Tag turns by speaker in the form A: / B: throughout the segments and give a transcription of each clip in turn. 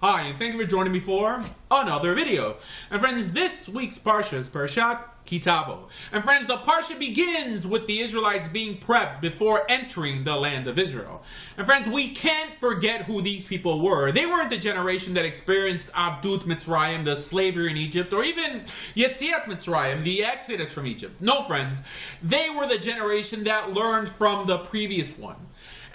A: Hi, and thank you for joining me for another video. And friends, this week's Parsha is Parashat Tavo. And friends, the Parsha begins with the Israelites being prepped before entering the land of Israel. And friends, we can't forget who these people were. They weren't the generation that experienced Abdut Mitzrayim, the slavery in Egypt, or even Yetziat Mitzrayim, the exodus from Egypt. No, friends, they were the generation that learned from the previous one.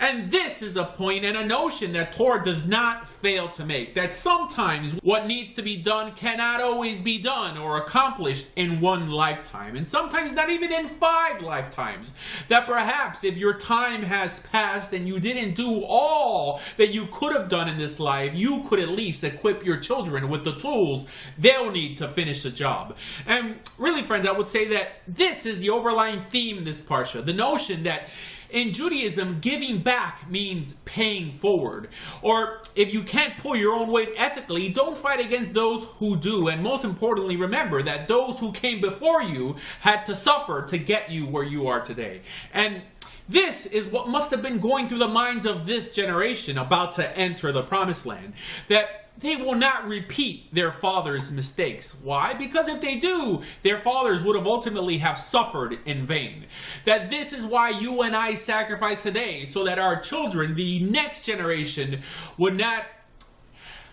A: And this is a point and a notion that Torah does not fail to make, that sometimes what needs to be done cannot always be done or accomplished in one lifetime, and sometimes not even in 5 lifetimes. That perhaps if your time has passed and you didn't do all that you could have done in this life, you could at least equip your children with the tools they'll need to finish the job. And really, friends, I would say that this is the overlying theme in this Parsha, the notion that in Judaism, giving back means paying forward. Or if you can't pull your own weight ethically, don't fight against those who do. And most importantly, remember that those who came before you had to suffer to get you where you are today. And this is what must have been going through the minds of this generation about to enter the promised land. That they will not repeat their fathers' mistakes. Why? Because if they do, their fathers would have ultimately have suffered in vain. That this is why you and I sacrifice today, so that our children, the next generation, would not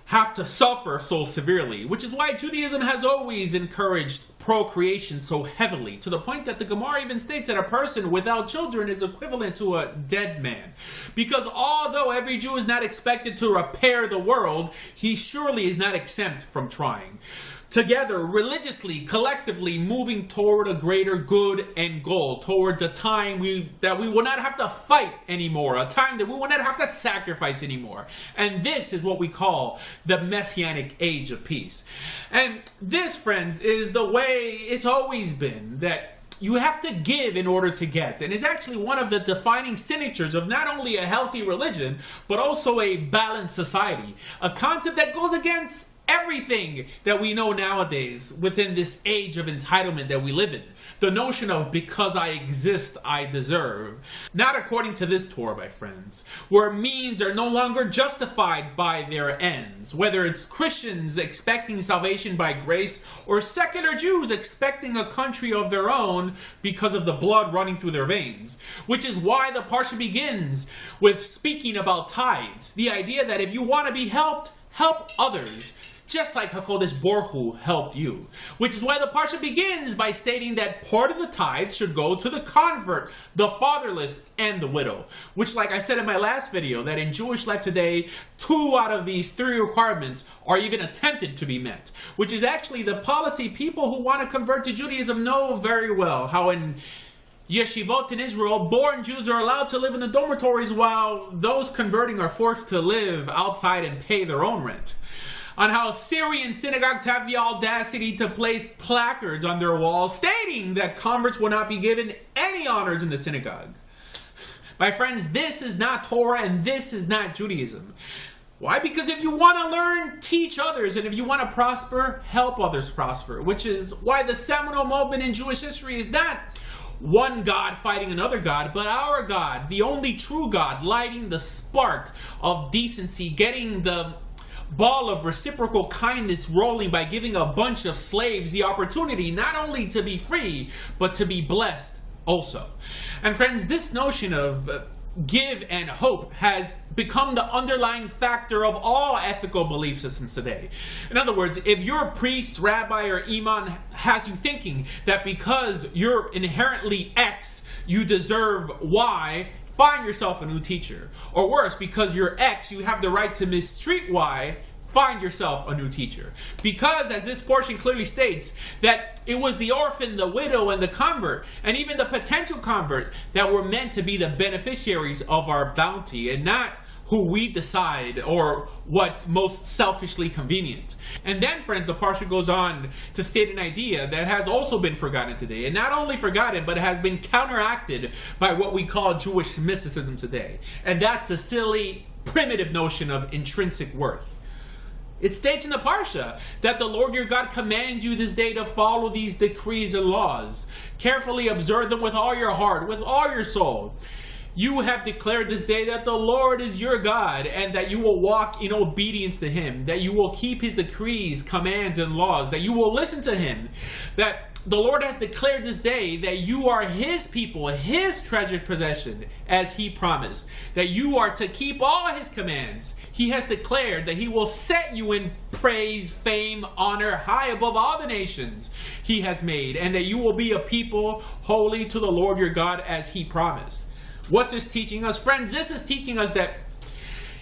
A: have to suffer so severely. Which is why Judaism has always encouraged procreation so heavily, to the point that the Gemara even states that a person without children is equivalent to a dead man. Because although every Jew is not expected to repair the world, he surely is not exempt from trying. Together, religiously, collectively, moving toward a greater good and goal, towards a time that we will not have to fight anymore, a time that we will not have to sacrifice anymore. And this is what we call the Messianic Age of Peace. And this, friends, is the way it's always been, that you have to give in order to get. And it's actually one of the defining signatures of not only a healthy religion, but also a balanced society. A concept that goes against everything that we know nowadays within this age of entitlement that we live in. The notion of because I exist, I deserve. Not according to this Torah, my friends, where means are no longer justified by their ends. Whether it's Christians expecting salvation by grace, or secular Jews expecting a country of their own because of the blood running through their veins. Which is why the Parsha begins with speaking about tithes. The idea that if you want to be helped, help others, just like HaKodesh Baruch Hu helped you. Which is why the Parsha begins by stating that part of the tithes should go to the convert, the fatherless, and the widow. Which, like I said in my last video, that in Jewish life today, 2 out of these 3 requirements are even attempted to be met. Which is actually the policy people who want to convert to Judaism know very well. How in yeshivot in Israel, born Jews are allowed to live in the dormitories, while those converting are forced to live outside and pay their own rent. On how Syrian synagogues have the audacity to place placards on their walls stating that converts will not be given any honors in the synagogue. My friends, this is not Torah and this is not Judaism. Why? Because if you want to learn, teach others, and if you want to prosper, help others prosper. Which is why the seminal moment in Jewish history is not one God fighting another God, but our God, the only true God, lighting the spark of decency, getting the ball of reciprocal kindness rolling by giving a bunch of slaves the opportunity not only to be free, but to be blessed also. And friends, this notion of give and hope has become the underlying factor of all ethical belief systems today. In other words, if your priest, rabbi, or imam has you thinking that because you're inherently X, you deserve Y, find yourself a new teacher. Or worse, because you're X, you have the right to mistreat Y, find yourself a new teacher. Because, as this portion clearly states, that it was the orphan, the widow, and the convert, and even the potential convert, that were meant to be the beneficiaries of our bounty, and not who we decide or what's most selfishly convenient. And then, friends, the Parsha goes on to state an idea that has also been forgotten today. And not only forgotten, but has been counteracted by what we call Jewish mysticism today. And that's a silly, primitive notion of intrinsic worth. It states in the Parsha that the Lord your God commands you this day to follow these decrees and laws. Carefully observe them with all your heart, with all your soul. You have declared this day that the Lord is your God, and that you will walk in obedience to him, that you will keep his decrees, commands, and laws, that you will listen to him, that the Lord has declared this day that you are his people, his treasured possession, as he promised, that you are to keep all his commands. He has declared that he will set you in praise, fame, honor, high above all the nations he has made, and that you will be a people holy to the Lord your God as he promised. What's this teaching us? Friends, this is teaching us that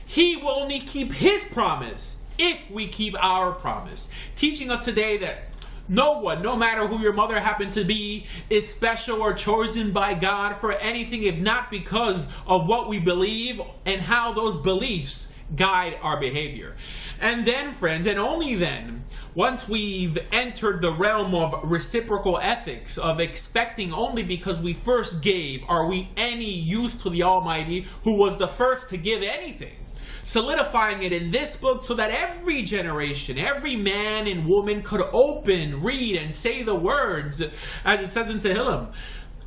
A: he will only keep his promise if we keep our promise. Teaching us today that no one, no matter who your mother happened to be, is special or chosen by God for anything if not because of what we believe and how those beliefs guide our behavior. And then, friends, and only then, once we've entered the realm of reciprocal ethics, of expecting only because we first gave, are we any use to the Almighty who was the first to give anything, solidifying it in this book so that every generation, every man and woman could open, read, and say the words, as it says in Tehillim.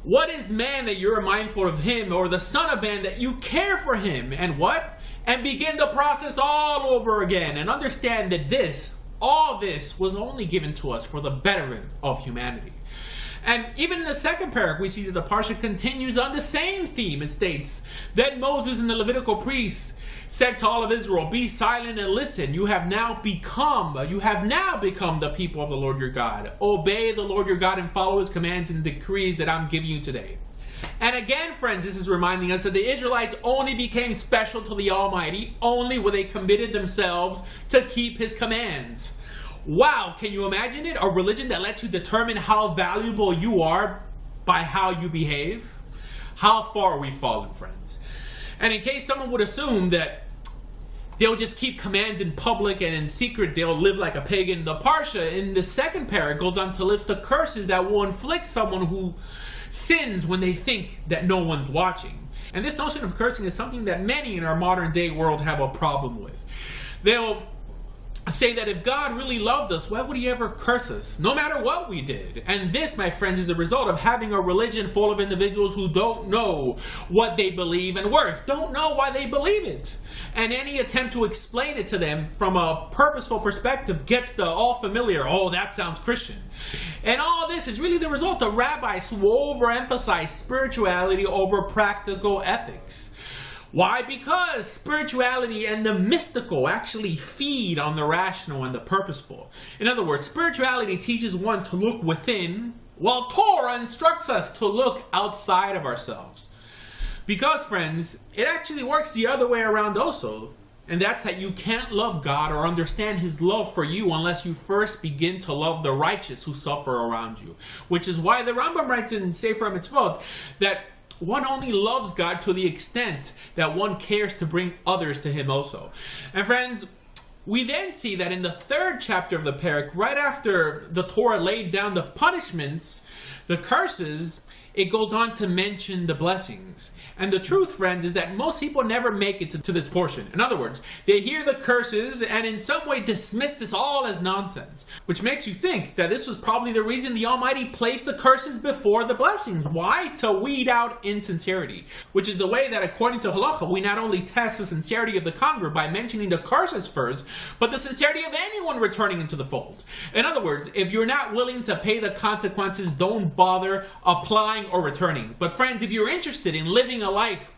A: What is man that you're mindful of him, or the son of man that you care for him? And what? And begin the process all over again, and understand that all this was only given to us for the betterment of humanity. And even in the second paragraph, we see that the Parsha continues on the same theme. It states that Moses and the Levitical priests said to all of Israel, "Be silent and listen. You have now become the people of the Lord your God. Obey the Lord your God and follow his commands and decrees that I'm giving you today." And again, friends, this is reminding us that the Israelites only became special to the Almighty only when they committed themselves to keep his commands. Wow, can you imagine it? A religion that lets you determine how valuable you are by how you behave? How far we've fallen, friends. And in case someone would assume that they'll just keep commands in public and in secret they'll live like a pagan, the Parsha in the second paragraph goes on to list the curses that will inflict someone who sins when they think that no one's watching. And this notion of cursing is something that many in our modern day world have a problem with. They'll say that if God really loved us, why would he ever curse us, no matter what we did? And this, my friends, is a result of having a religion full of individuals who don't know what they believe, and worse, don't know why they believe it. And any attempt to explain it to them from a purposeful perspective gets the all familiar, "Oh, that sounds Christian." And all this is really the result of rabbis who overemphasize spirituality over practical ethics. Why? Because spirituality and the mystical actually feed on the rational and the purposeful. In other words, spirituality teaches one to look within, while Torah instructs us to look outside of ourselves. Because, friends, it actually works the other way around also. And that's that you can't love God or understand his love for you unless you first begin to love the righteous who suffer around you. Which is why the Rambam writes in Sefer HaMitzvot that one only loves God to the extent that one cares to bring others to him also. And friends, we then see that in the third chapter of the parak, right after the Torah laid down the punishments, the curses, it goes on to mention the blessings. And the truth, friends, is that most people never make it to this portion. In other words, they hear the curses and in some way dismiss this all as nonsense. Which makes you think that this was probably the reason the Almighty placed the curses before the blessings. Why? To weed out insincerity. Which is the way that, according to Halacha, we not only test the sincerity of the convert by mentioning the curses first, but the sincerity of anyone returning into the fold. In other words, if you're not willing to pay the consequences, don't bother applying or returning. But friends, if you're interested in living a life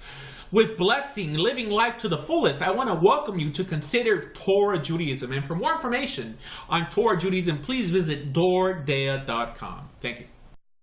A: with blessing, living life to the fullest, I want to welcome you to consider Torah Judaism. And for more information on Torah Judaism, please visit doordea.com. Thank you.